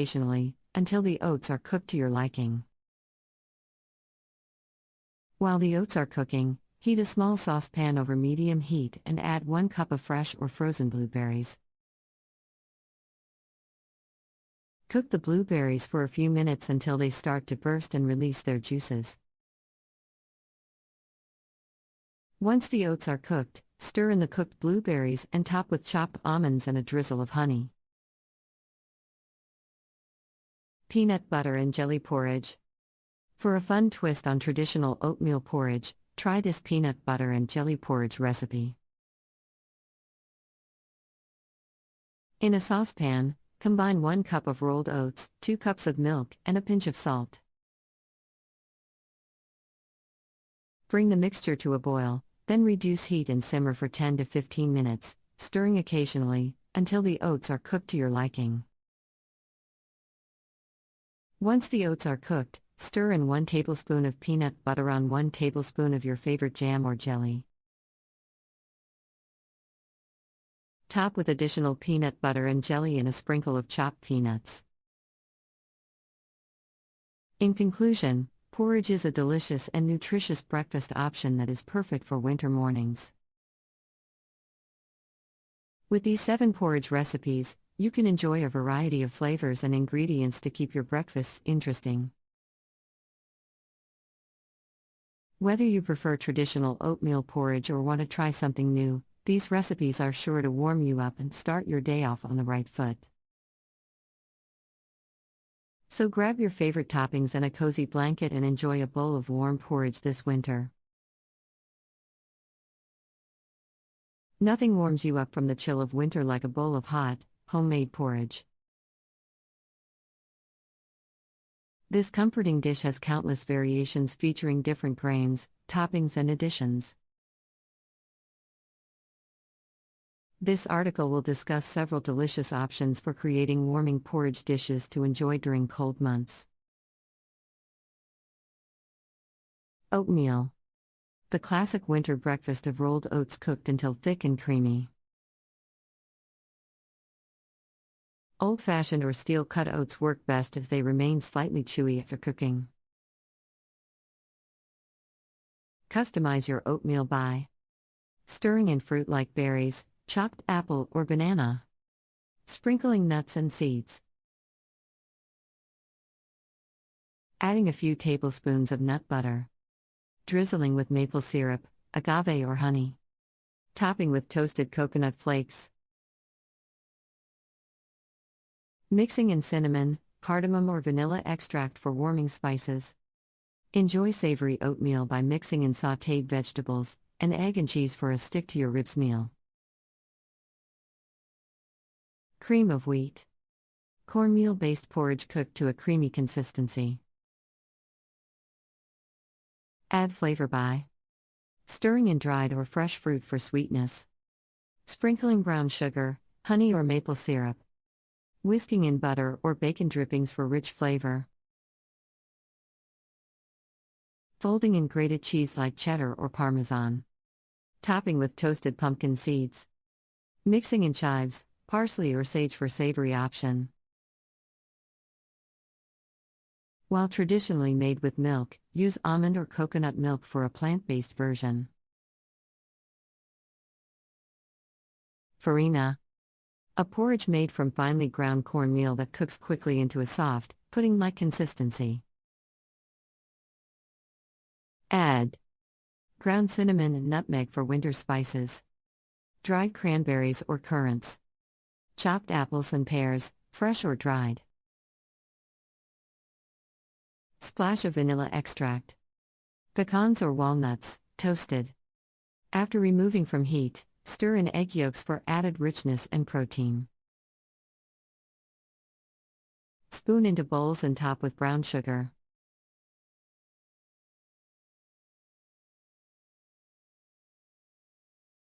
occasionally, until the oats are cooked to your liking. While the oats are cooking, heat a small saucepan over medium heat and add 1 cup of fresh or frozen blueberries. Cook the blueberries for a few minutes until they start to burst and release their juices. Once the oats are cooked, stir in the cooked blueberries and top with chopped almonds and a drizzle of honey. Peanut butter and jelly porridge. For a fun twist on traditional oatmeal porridge, try this peanut butter and jelly porridge recipe. In a saucepan, combine 1 cup of rolled oats, 2 cups of milk, and a pinch of salt. Bring the mixture to a boil, then reduce heat and simmer for 10 to 15 minutes, stirring occasionally, until the oats are cooked to your liking. Once the oats are cooked, stir in 1 tablespoon of peanut butter on 1 tablespoon of your favorite jam or jelly. Top with additional peanut butter and jelly and a sprinkle of chopped peanuts. In conclusion, porridge is a delicious and nutritious breakfast option that is perfect for winter mornings. With these 7 porridge recipes, you can enjoy a variety of flavors and ingredients to keep your breakfasts interesting. Whether you prefer traditional oatmeal porridge or want to try something new, these recipes are sure to warm you up and start your day off on the right foot. So grab your favorite toppings and a cozy blanket and enjoy a bowl of warm porridge this winter. Nothing warms you up from the chill of winter like a bowl of hot, homemade porridge. This comforting dish has countless variations featuring different grains, toppings, and additions. This article will discuss several delicious options for creating warming porridge dishes to enjoy during cold months. Oatmeal. The classic winter breakfast of rolled oats cooked until thick and creamy. Old-fashioned or steel-cut oats work best if they remain slightly chewy after cooking. Customize your oatmeal by stirring in fruit like berries, chopped apple or banana. Sprinkling nuts and seeds. Adding a few tablespoons of nut butter. Drizzling with maple syrup, agave or honey. Topping with toasted coconut flakes. Mixing in cinnamon, cardamom or vanilla extract for warming spices. Enjoy savory oatmeal by mixing in sautéed vegetables, and egg and cheese for a stick-to-your-ribs meal. Cream of wheat. Cornmeal-based porridge cooked to a creamy consistency. Add flavor by stirring in dried or fresh fruit for sweetness. Sprinkling brown sugar, honey or maple syrup. Whisking in butter or bacon drippings for rich flavor. Folding in grated cheese like cheddar or Parmesan. Topping with toasted pumpkin seeds. Mixing in chives, parsley or sage for savory option. While traditionally made with milk, use almond or coconut milk for a plant-based version. Farina. A porridge made from finely ground cornmeal that cooks quickly into a soft, pudding-like consistency. Add ground cinnamon and nutmeg for winter spices. Dried cranberries or currants. Chopped apples and pears, fresh or dried. Splash of vanilla extract. Pecans or walnuts, toasted. After removing from heat, stir in egg yolks for added richness and protein. Spoon into bowls and top with brown sugar.